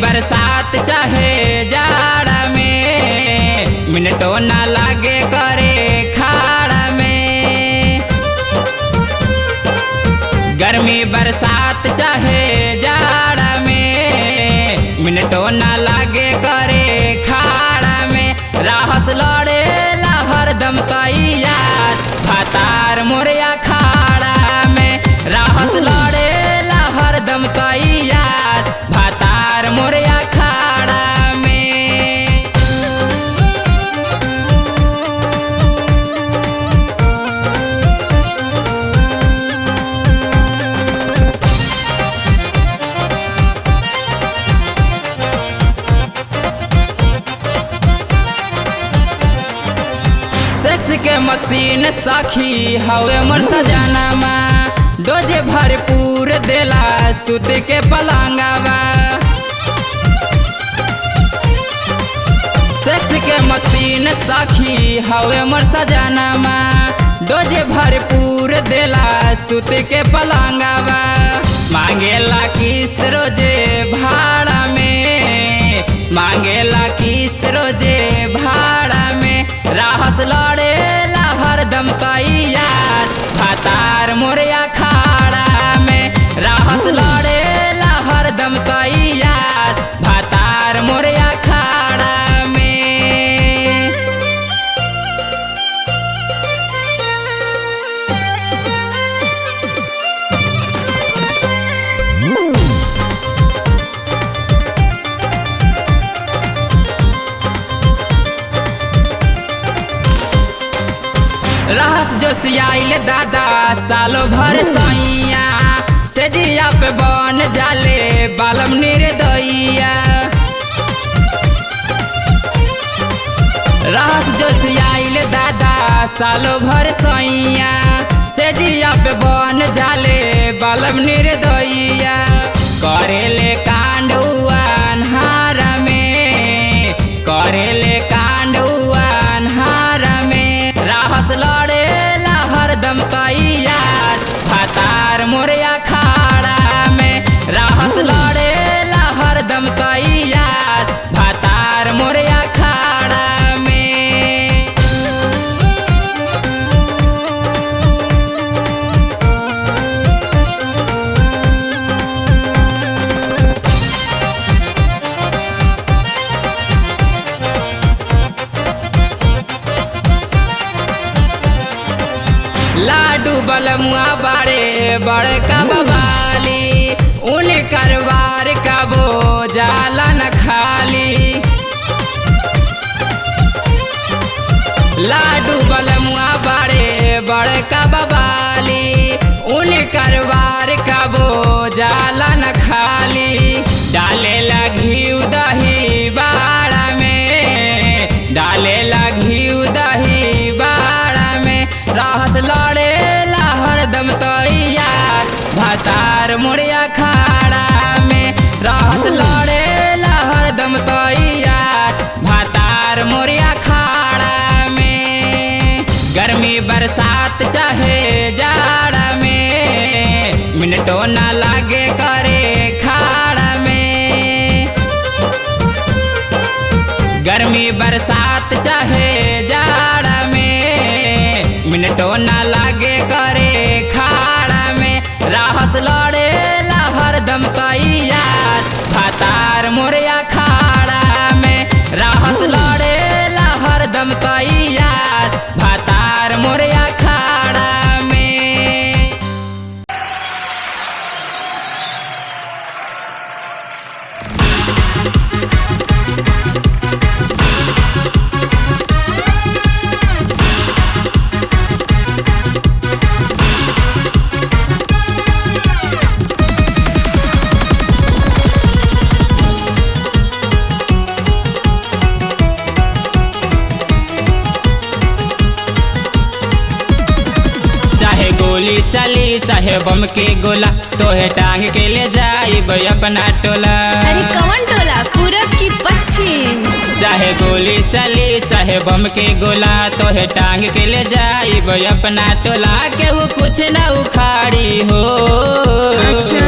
बरसात चाहे जाड़ा में, मिनटों ना लागे करे खाड़ा में। गर्मी बरसात चाहे जाड़ा में, मिनटों ना लागे करे खाड़ा में। राहत लड़े ला हरदम तैयार, भातार मोरिया खाड़ा में। राहत लड़े ला हरदम तैयार, भातार मोरिया खाड़ा में। सेक्स के मशीन सखी हवे मोर सजनामा, डोजे भरपूर देला सुत के पलंगवा। सेक्स के मशीन सखी हवे मोर सजनामा, डोजे भरपूर देला सुत के पलंगवा। मांगेला किस रोजे भाड़ा में, मांगेला किस रोजे भाड़ा में। राहत लड़ेला हरदम तैयार, भातार मोरिया खाड़ा में। राहत लड़ेला हरदम तैयार, भातार मोरिया खाड़ा में। रहस जो सियाइल दादा सालो भर सैया, सेजिया पे बन जाले बालम निर्दइया। रहस जो सियाइल दादा सालो भर सैया, सेजिया पे बन जाले बालम निर्दइया। करेले कांड अन्हार में, करेले कांड अन्हार में। राहत लड़ेला हरदम तैयार, भातार मोरिया खाड़ा में। राहत लड़ेला हरदम तैयार, भातार मोरिया खाड़ा में। लाडू बलमुआ बाड़े बड़े का बवाली, उन करवार का वो जाला न खाली। लाडू बलमुआ बाड़े बड़े का बवाली, उन करवार का वो जाला न खाली। डाले लगी दही बाड़ा में, डाले लगी दही बाड़ा में। राहत लड़ेला हरदम तैयार, भातार मोरिया खाड़ा में। राहत लड़ेला हरदम तैयार, भातार मोरिया खाड़ा में। गर्मी बरसात चाहे जाड़ा में, मिनटों ना लागे करे खाड़ा में। गर्मी बरसात चाहे जाड़ा में, मिनटों ना लागे करे खाड़ा में। राहत लड़ेला हरदम तैयार, भातार मोरिया खाड़ा में। राहत लड़ेला हरदम तैयार, भातार मोरिया खाड़ा में। गोली चली चाहे बम के गोला, तोहे टांग के ले जाइब अपना टोला। अरे कौन टोला, पूरब की पश्चिम? चाहे गोली चली चाहे बम के गोला, तोहे टांग के ले जाइब अपना टोला। केहू कुछ न उखाड़ी हो। अच्छा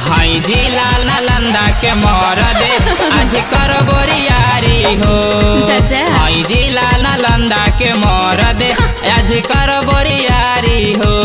हाई जी लाल नालंदा के मरद कर बोरियारी हो। चाचा हई जिला नालंदा के मरद आज कर बोरियारी हो।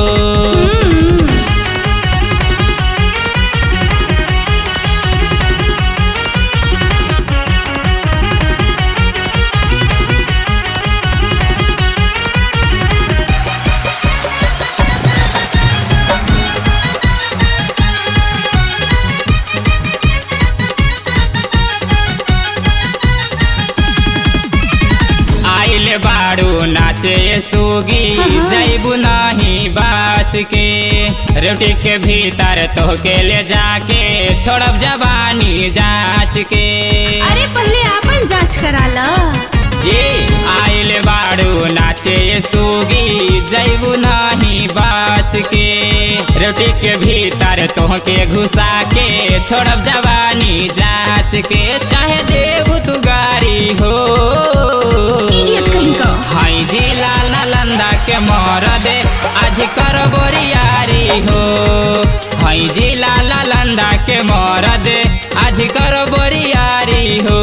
बाड़ू नाचे सुगी जैबू नहीं बाच के रोटी के भीतर तो के ले जाके छोड़ब जवानी जांच के। अरे पहले आपन जांच करा ला। जी आइल बाड़ू नाचे सुगी जैबू नहीं बाच के रोटी के भीतर तो के घुसा के छोड़ब जवानी जांच के। चाहे देव तू गारी हो हई जिला नालंदा के मरद आज कर बोरियारी हो। हई जिला नालंदा के मरद आज कर बोरियारी हो।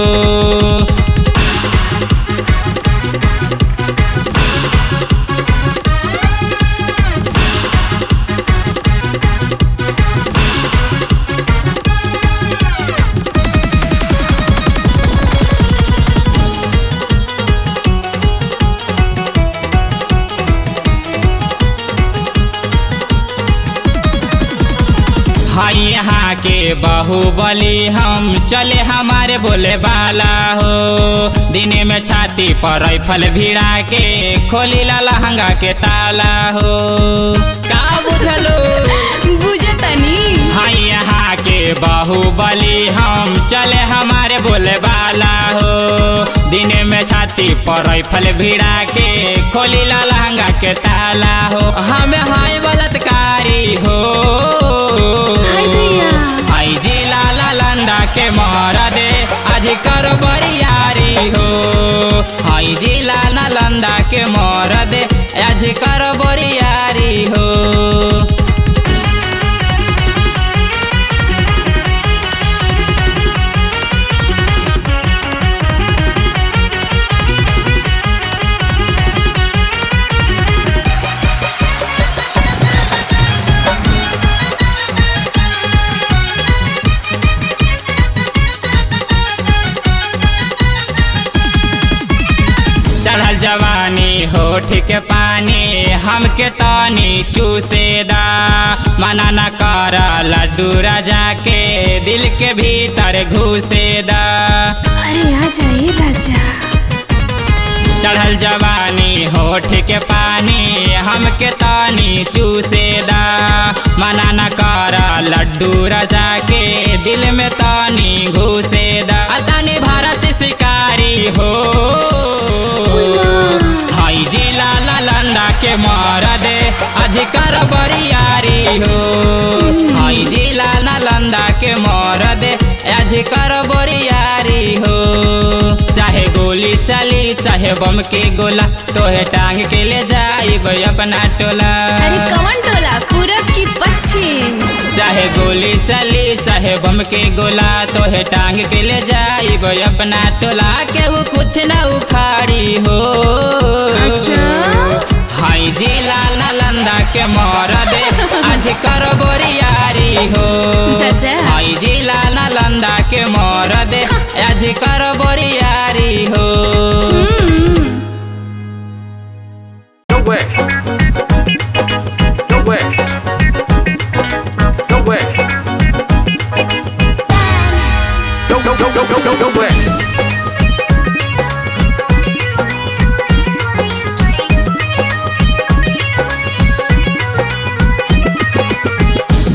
हई यहाँ के बाहुबली हम चले हमारे बोले वाला हो। दिन में छाती पर राइफल भिड़ा के खोली ला लहंगा के ताला हो। का बुझलो बुझतनी हई यहाँ के बाहुबली हम चले हमारे बोले वाला हो। दिन में छाती पर राइफल भिड़ा के खोली ला लहंगा के ताला हो। हमें हाय बलात्कारी हो हई जिला नालंदा के मरद आज कर बोरियारी हो। हई जिला नालंदा के मरद आज कर बोरियारी हो। चढ़ल जवानी होठ के पानी हमके तानी चूसेदा। मना न कर लड्डू राजा के दिल के भीतर घुसेदा। अरे आ जाइए राजा। चढ़ल जवानी होठ के पानी हमके तानी चूसेदा। मना न कर लड्डू राजा के दिल में तानी घुसेदा। तानी भारत शिकारी हो हई जिला नालंदा के मरद आज कर बोरियारी हो। हई जिला नालंदा के मरद आज कर बोरियारी हो। चाहे गोली चली चाहे बम के गोला तोहे टांग के ले जाइब अपना टोला। अरे कौन टोला पूरब की पश्चिम। चाहे गोली चली चाहे बम के गोला तोहे टांग के ले जाइब अपना टोला। केहू कुछ न उखाड़ी हो। अच्छा हई जिला नालंदा के मरद आज कर बोरियारी हो। चाचा हई जिला नालंदा के मरद आज कर बोरियारी हो।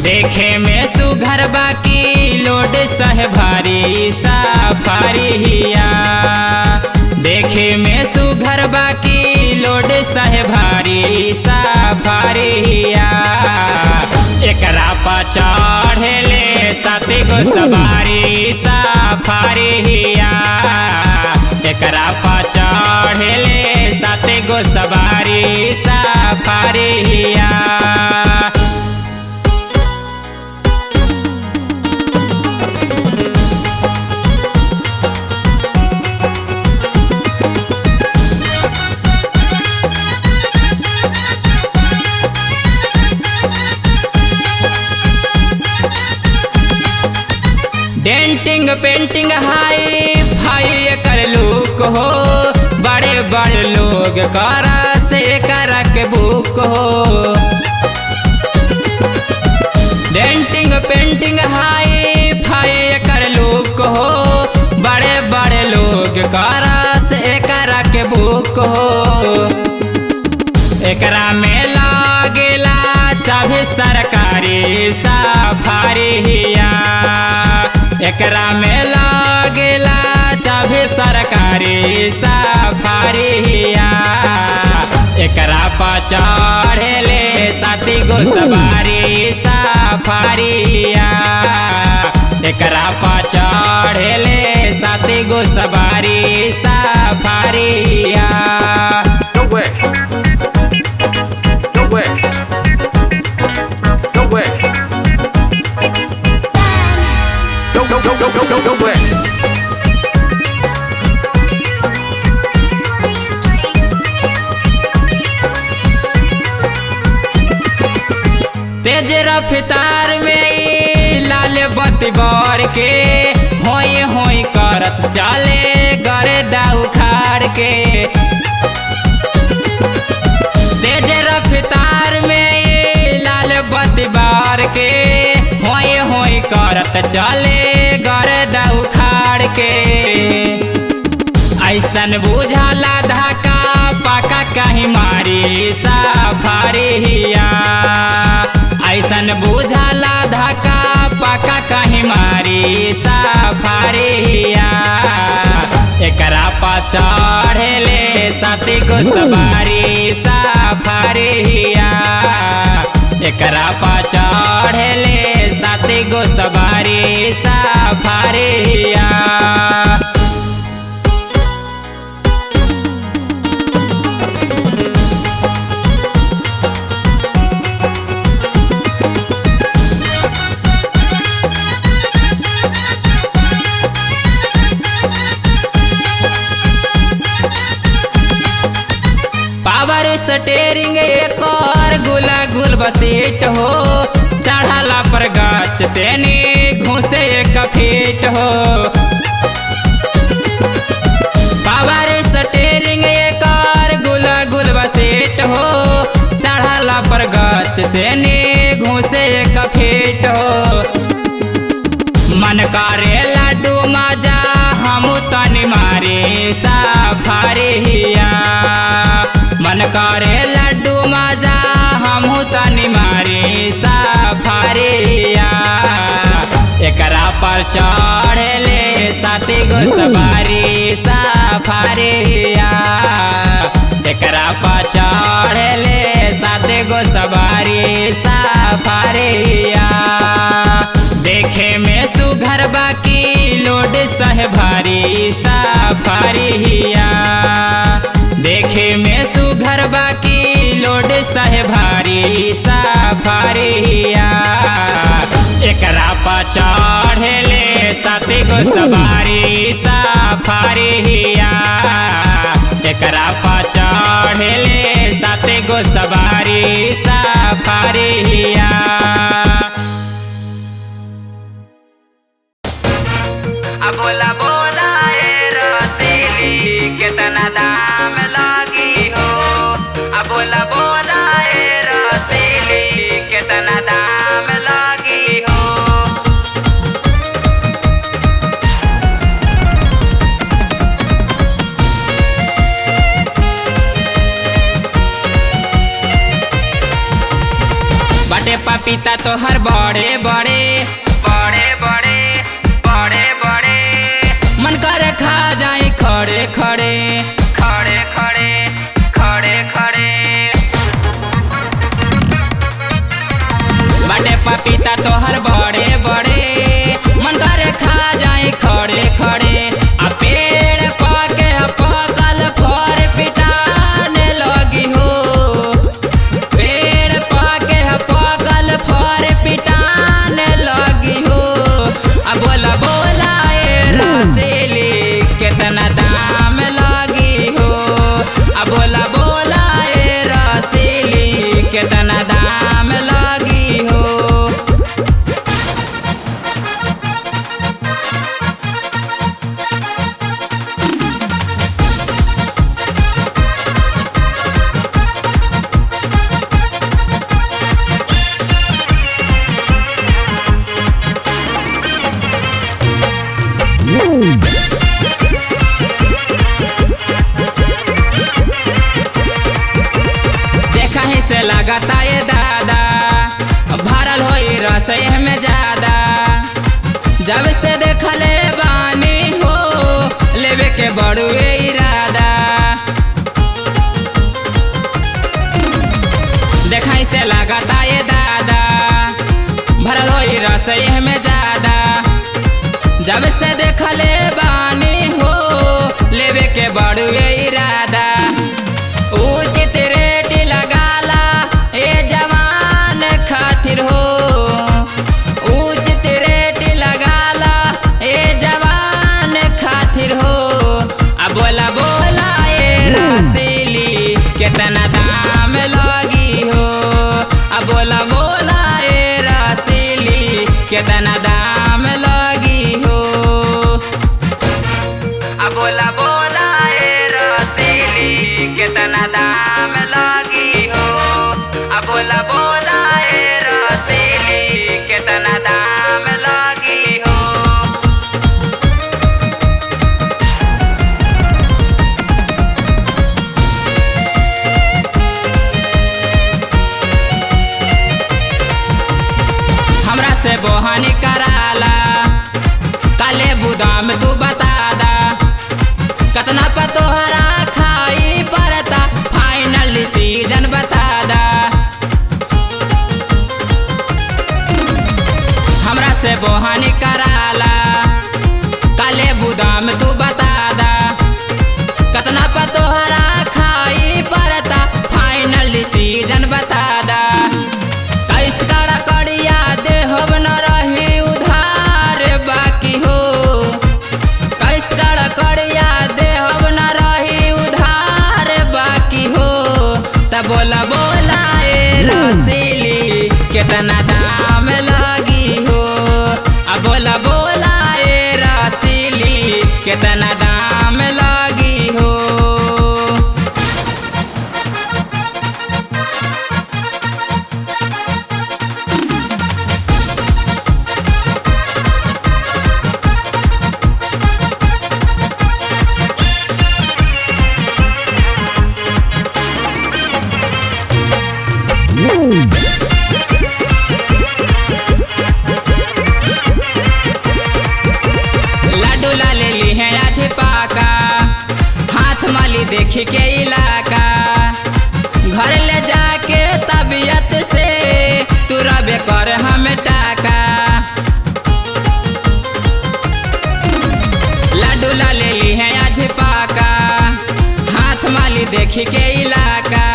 देखे में सुघर बाकी लोड सह भारी सफारी हिया। देखे में सुघर बाकी लोड सह भारी सफारी हिया। एकरा पर चढ़ेले 7 गो सवारी सफारी हिया। एकरा पर चढ़ेले 7 गो सवारी सफारी हिया। डेंटिंग पेंटिंग हाई भाई कर लुक हो, बड़े बड़े लोग करा से करा के बुक हो। डेंटिंग पेंटिंग हाई भाई कर लुक हो, बड़े बड़े लोग करा से करा के बुक हो। एकरा में लागेला चाहे सरकारी सफारी हिया, एकरा में लागेला चाहे सरकारी सफारी हिया। एकरा पर चढ़ेले साथी गो सवारी सफारी हिया, एकरा पर चढ़ेले साथी गो सवारी सफारी हिया। No way. No way. No way. No way. तेज रफ्तार में लाल बत्ती बर के होई होई करत चले गरे दाऊ खाड़ के। तेज रफ्तार में लाल बत्ती बार के होई होई करत चले गरे दाऊ खाड़ के। ऐसन बुझाला धक्का पाका कहीं मारी सफारी हिया, ऐसन बुझाला धक्का पाका कहीं मारी सफारी हिया। एकरा पर चढ़ेले साथी गो सवारी सफारी हिया, एकरा पर चढ़ेले साथी गो सवारी सफारी हिया। पावर स्टेरिंग एक और गुला गुल बसीट हो, चढ़ाला पर गाछ से नी घुसे एक फीट हो। पावर स्टेरिंग एक और गुला गुल बसीट हो, चढ़ाला पर गाछ से नी घुसे एक फीट हो। मन करे लड्डू मजा हम तनी मारी सफारी हिया, मन करे लड्डू मजा हमहू तनी मारी सफारी हिया। एकरा पर चढ़ेले साथी गो सवारी सफारी हिया, एकरा पर चढ़ेले साथी गो सवारी सफारी हिया। देखे में सुघर बाकी लोड सह भारी सफारी हिया, देखे में सुघर बाकी लोड सह भारी सफारी हिया। एकरा पर चढ़ेले साथी गो सवारी सफारी हिया, एकरा पर चढ़ेले साथी गो सवारी सफारी हिया। बोला बोला ए रसीली कितना दाम लागी हो, बोला बोला ए रसीली कितना दाम लागी हो। बटे पपीता तो हर बड़े बड़े बड़े बड़े बड़े बड़े, मन करे खा जाए खड़े खड़े खड़े खड़े खड़े खड़े। बटे पपीता तो हर बड़े बड़े, मन करे खा जाए खड़े खड़े। आ पेड़ पाके पकल फर पिटाने लगी हो, पेड़ पाके पकल फर पिटाने लगी हो। अब बोला बोला ए रसीली कितना दाम लगी हो, अब बोला बोला ए रसीली कितना दाम लगी हो। जब से देखले बानी हो लेवे के बड़ुए इरादा उचित रेट लगाला ए जवान खातिर हो उचित रेट लगाला ए जवान खातिर हो अब बोला बोला ए रसीली कितना दाम लगी हो अब बोला बोला ए रसीली कितना दाम लगी हो अब बोला बोला ए रसीली कितना दाम लगी हो अब बोला बोला ए रसीली कितना दाम लगी हो हमरा से बोहानी कराला काले बुदाम तू बता दा कतना पर तोहरा खाई पड़ता फाइनल डिसीजन बता दा हमरा से बोहानी कराला काले बुदाम तू बता दा कतना पर तोहरा खाई पड़ता फाइनल डिसीजन बता दा कैस कड़ा कड़िया देहब न रही उधार बाकी हो कैस कड़ा कड़िया देहब न रही उधार बाकी हो तब बोला बोला ए रसीली कितना दाम लगी हो अब बोला बोला ए रसीली कितना दाम लगी हो लाडू ला ले ली है आज पाका हाथ माली देखी के इलाका घर ले जाके तबीयत से तू रबे कर हम टाका लाडू ला ले ली है आज पाका हाथ माली देखी के इलाका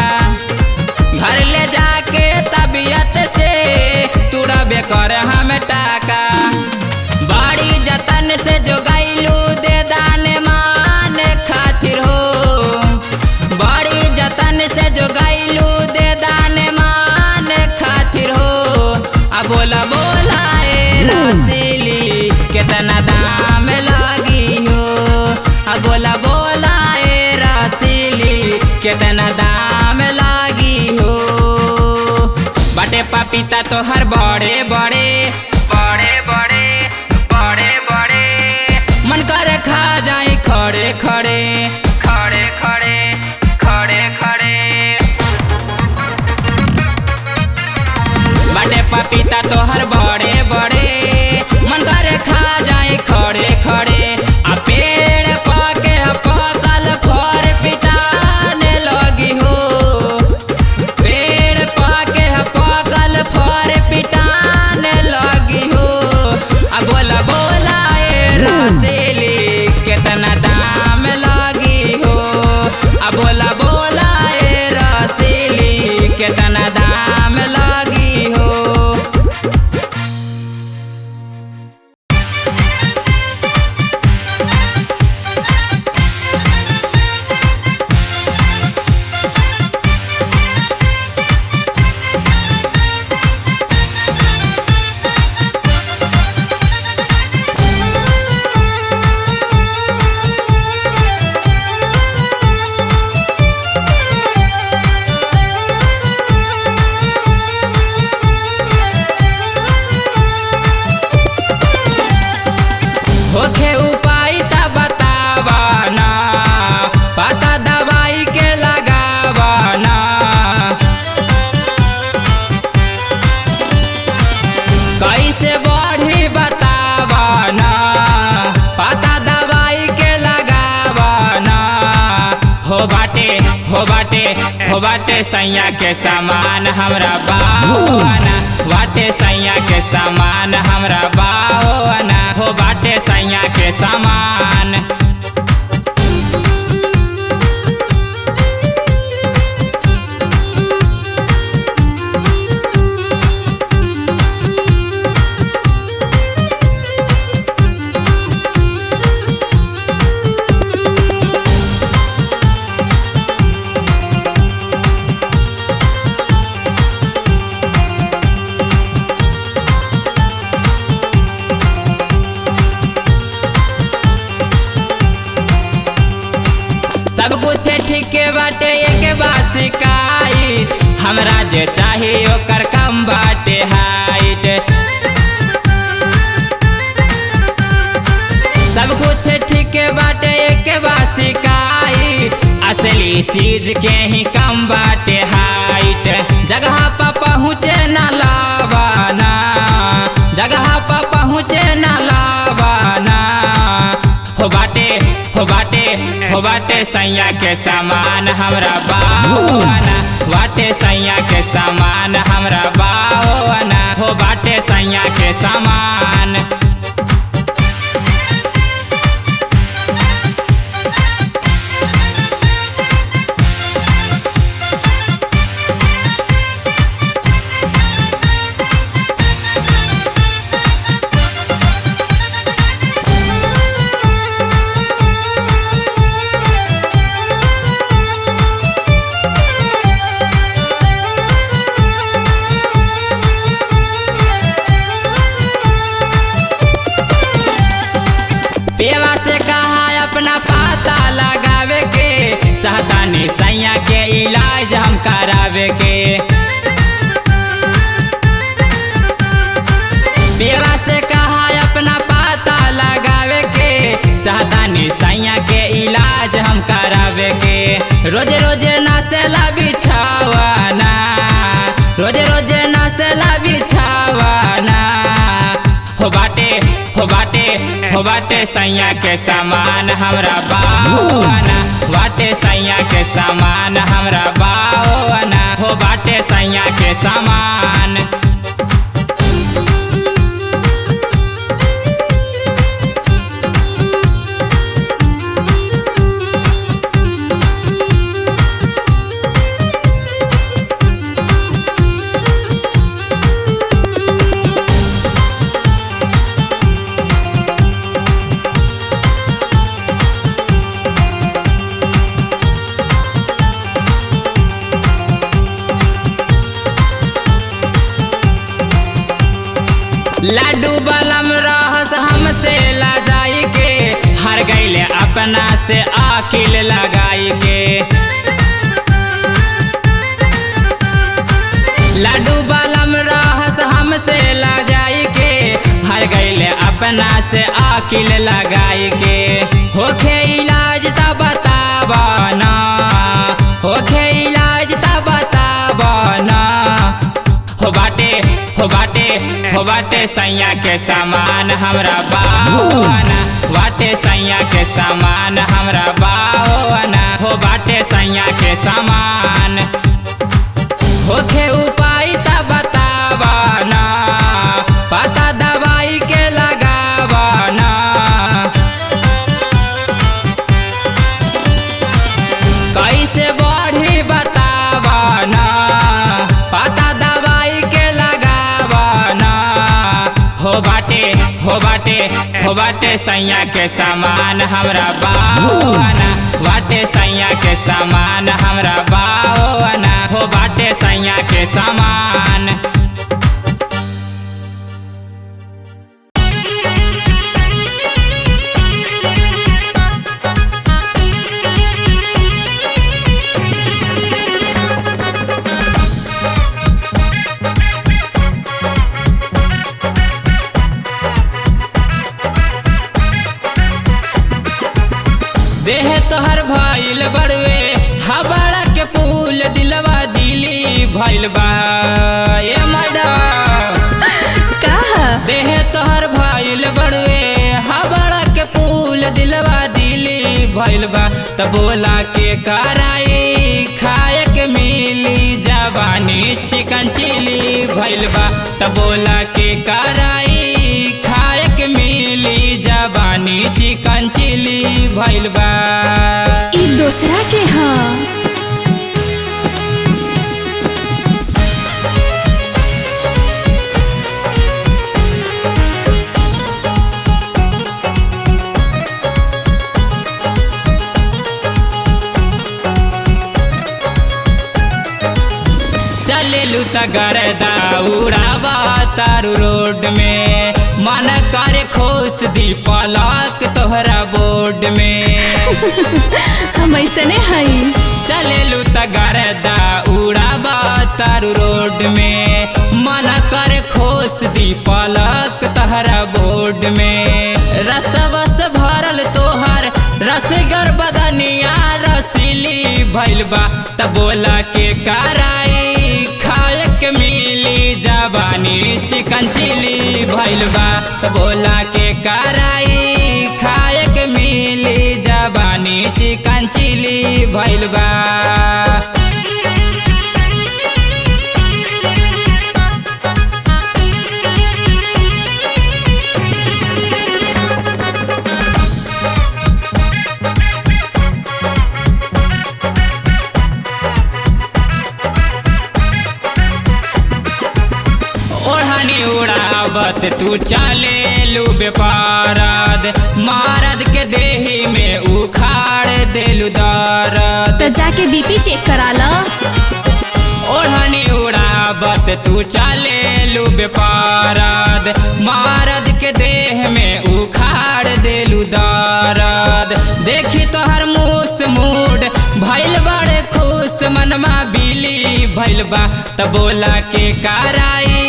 घर ले जाके तबीयत से तू रबे कर हम टाका बड़ी जतन से जो गैलू दे दान मान खातिर हो बड़ी जतन से जो गैलू दे दान मान खातिर हो अब बोला बोला ए रसीली कितना दाम लगी हो अब बोला बोला ए रसीली कितना दाम लगी हो बाटे पपीता तो हर बड़े बड़े बड़े बड़े बड़े बड़े मन करे खा जाए खड़े खड़े खड़े खड़े खड़े खड़े बाटे पपीता तो हर बड़े बड़े मन करे खा जाए खड़े खड़े आ पेड़ पाके पकल फर पिटाने लगी हो पेड़ पाके पकल फर पिटाने लगी हो अब बोला बोला ए रसीली कितना दाम लगी हो अब बोला बोला ए रसीली कितना दाम लगी हो होखे उपाय त बतावा ना पता दवाई के लगावा ना कैसे बढ़ी बतावा ना पता दवाई के लगावा ना हो बाटे सैया के सामान हमरा बाओना बाटे सैया के सामान हमरा बाओना हो बाटे सैया के सामान। सब कुछ ठीक बाटे एक बात शिकायत, हमरा जे चाही ओकर कम बाटे हाइट। सब कुछ ठीक बाटे एक बात शिकायत, असली चीज के ही कम बाटे हाइट। जगह पर पहुँचे न लावाना, जगह पर पहुँचे न लावाना, हो बाटे हो बाटे हो बाटे सैया के सामान हमरा बावाना, बाटे सैया के सामान हमरा बावाना, हो बाटे सैया के सामान। पेवा से कहा अपना पता लगावे के, चाहता नहीं सैया के इलाज हम करावे के। पेवा से कहा अपना पता लगावे के, चाहता नहीं सैया के इलाज हम करावे के। रोज रोज नसेला बिछावाना, रोज रोज नसेला बिछावाना, हो बाटे हो बाटे हो बाटे सैया के सामान हमरा बावाना, बाटे सैया के सामान हमरा बावाना, हो बाटे सैया के सामान। लाडू बलम रहस हमसे ला जाई के, हर गईले अपना से आकिल लगाई के। लाडू बलम रहस हमसे ला जाई के, हर गईले अपना से आकिल लगाई के। होखे इलाज त बतावाना, होखे इलाज त बतावाना, हो बाटे हो बाटे हो बाटे सैया के सामान हमरा बावाना, बाटे सैया के सामान हमरा बावाना, हो बाटे सैया के सामान। होखे उपाय त बतावाना, पता दवाई के लगावाना, कैसे बढ़ी बतावाना, पता दवाई के लगावाना, हो बाटे हो बाटे हो बाटे सैया के सामान हमरा बावाना, बाटे सैया के सामान हमरा बावाना, हो बाटे सैया के सामान। देह तोहर भइल बड़वे हबड़ा के पुल, दिलवा दिली भइल बा ए मैडम। देह तोहर भइल बड़वे हबड़ा के पुल, दिलवा दिली भइल बा। त बोला के कराई खाए के मिली, जवानी चिकन चिली भइल बा। त बोला के कराई खाए के मिली, जवानी चिकन चिली भइल बा। ई दूसरा के ह। चलेलू त गरदा उड़ावा तारू रोड में, मन करे खोस दी पलक तोहरा बोर्ड में। हम ऐसने हई। चलेलू त गरदा उड़ावा तारू रोड में, मन करे खोस दी पलक तोहरा बोर्ड में। रसवस भरल तोहर रसगर बदनिया रसीली भइल बा। त बोला के कराई खाए के मिली जवानी चिकन चिली भइल बा। त बोला के कराई खाए के मिली जवानी चिकन चिली भइल बा। उड़ावत तू चलेलू बेपारद, मारद के देही में उखाड़ देलू दर्द। तो जाके बीपी चेक करा लो। ओढ़नी उड़ावत तू चलेलू बेपारद, मारद के देह में उखाड़ देलू दर्द। देखी तोहर मूस मूड भइल बड़े खुश, मनमा बिली भइल बा। त बोला के कराई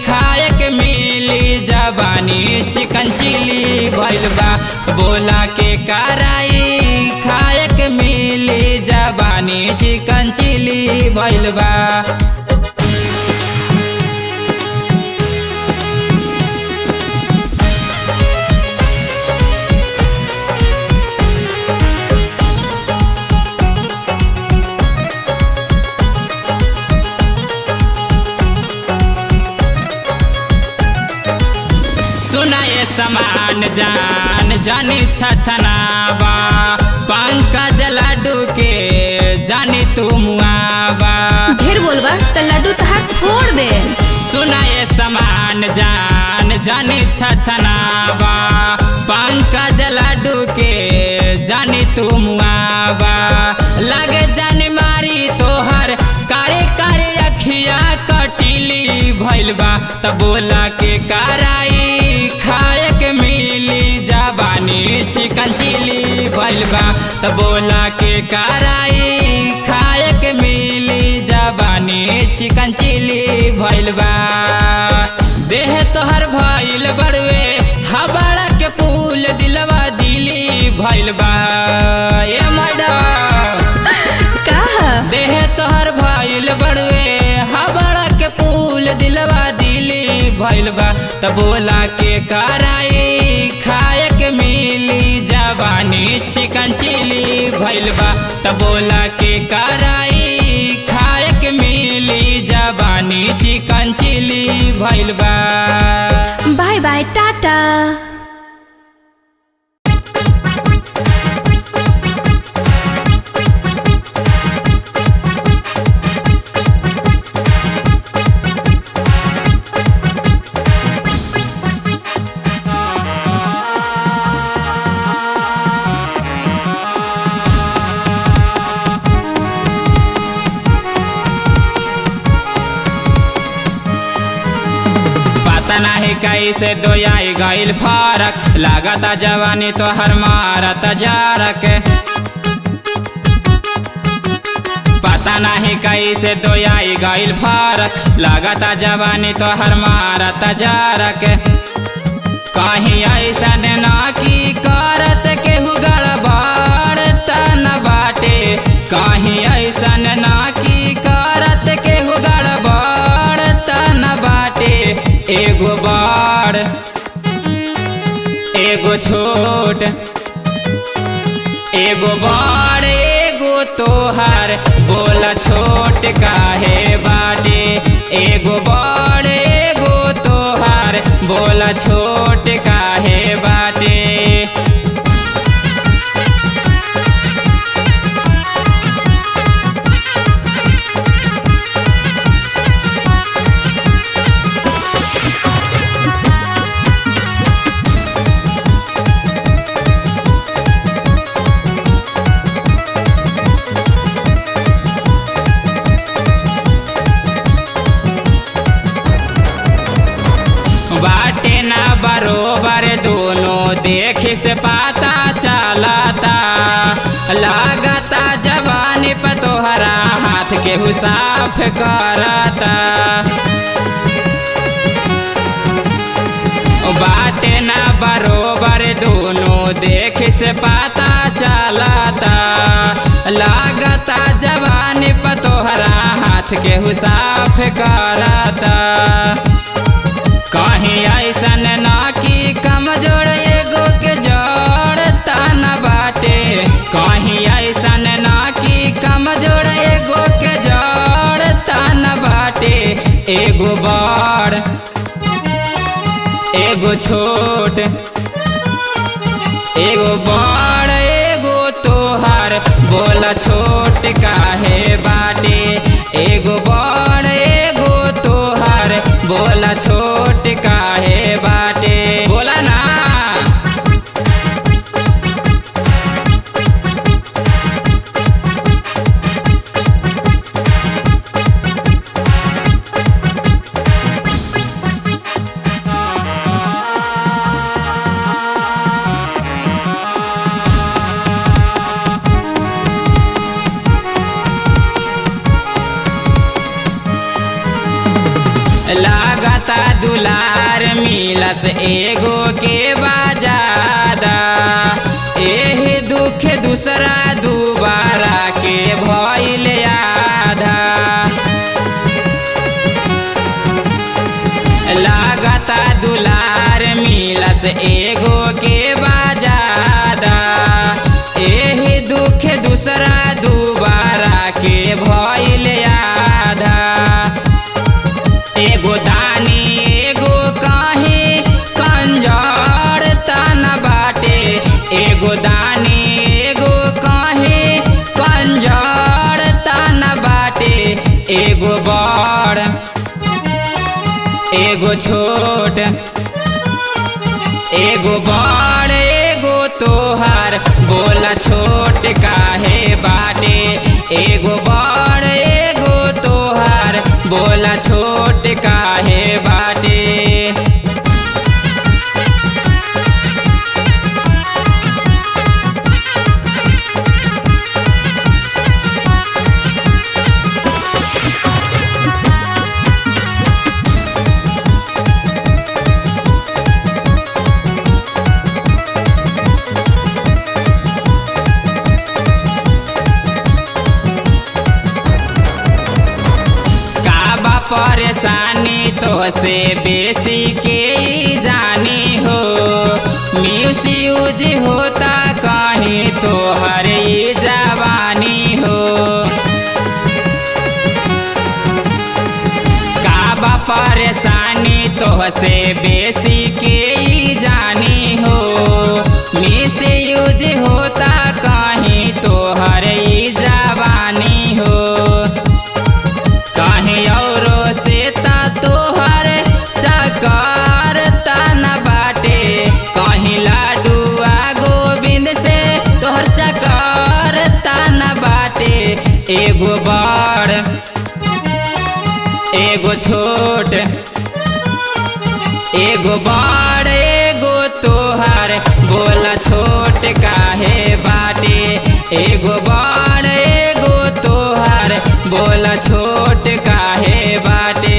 खाए के मिली जवानी चिकन चिली भइल बा। बोला के कराई खाए के मिली जवानी चिकन चिली भइल बा। सुनाए समान जान जानी छछनावा, पंकज लड्डू के जानी तू मुआवा। ढेर बोलबा त लड्डू तहार फोड़ दे। सुनाए समान जान जानी छछनावा, पंकज लड्डू के जानी तू मुआवा। लगे जानी मारी तोहर करे करे अखिया कटिली भइल बा। त बोला के कराई खाए के मिली जवानी चिकन चिली भइल बा। त बोला के कराई खाए के मिली जवानी चिकन चिली भइल बा। देह तोहर भइल बड़वे हवाड़ा के पुल, दिलवा दिली भइल बा। ए मैडम का देह तोहर भइल बड़वे हवाड़ा के पुल, दिलवा दिली भइल बा। त बोला के कराई खाए के मिली जवानी चिकन चिली भइल बा। त बोला के कराई खाए के मिली जवानी चिकन चिली भइल बा। Bye bye tata. नाही कैसे दोयाई गइल फरक, लागता जवानी तोहर मारत जारक। पता नहीं कैसे दोयाई गइल फरक, लागता जवानी तोहर मारत जारक। कहीं ऐसन ना की करत केहू गड़बड़ त न बाटे, कहीं ऐसन ना की करत केहू गड़बड़ त न बाटे। एगो बड़ एगो छोट, एगो बड़ एगो तोहर, बोला छोट काहे बाटे। एगो बड़ एगो तोहर, बोला छोट काहे बाटे। देखी से पता चलता लागता जवानी पर तोहरा हाथ के साफ करता बाटे ना बरोबर दोनों देख से पता चलता लागता जवानी पर तोहरा हाथ के साफ करता कहीं ऐसन ना कि कमजोर एगो के जोड़ता न बाटे कहीं ऐसन ना कि कमजोर एगो के जोड़ता न बाटे एगो बड़ एगो छोट एगो बड़ एगो तोहर बोला छोट काहे बाटे एगो बड़ एगो तोहर बोला छोट काहे बाटे बोला ना लागता दुलार मिलस एगो के बाजादा एहे दुख दूसरा दुबारा के भइल आधा लागता दुलार मिलस एगो के बाजादा एहे दुख दूसरा दुबारा के भइल आधा एगो दानी एगो काहे कंजर तन बाटे एगो दानी एगो काहे कंजर तन बाटे एगो बड़ एगो छोट एगो बड़ एगो तोहर बोला छोट काहे बाटे एगो बड़ एगो तोहर बोला छोट काहे बाटे परेशानी तो से बेसी के जानी हो मिसयूज होता कहीं तो हर जवानी हो काबा परेशानी तो से बेसी के जानी हो मिसयूज होता कहीं तो हर जवानी हो कहीं औरो से तोहर चकर तन बाटे कहीं लाडुआ गोविंद से तोहर चकर तन बाटे एगो बड़ एगो छोट एगो बड़ एगो तोहर बोला छोट काहे बाटे एगो बड़ एगो तोहर बोला छोट काहे बाटे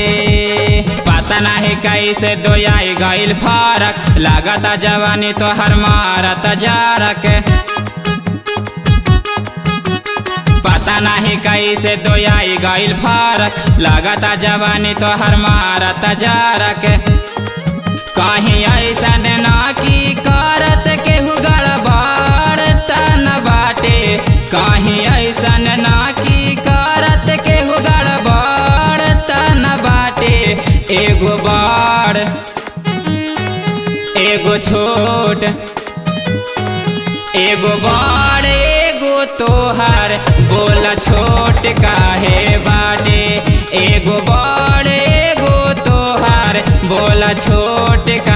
पता नहीं कैसे दोयाई गइल फरक लागता जवानी तोहर मारत जारक पता नहीं कैसे दोयाई गइल फरक लागता जवानी तोहर मारत जारक कहीं ऐसन ना की करत केहू गड़बड़ तन बाटे कहीं ऐसन ना की करत केहू गड़बड़ तन बाटे एगो बड़ एगो छोट एगो बड़ एगो तोहर बोला छोट काहे बाटे एगो बड़ एगो तोहर बोला छोट का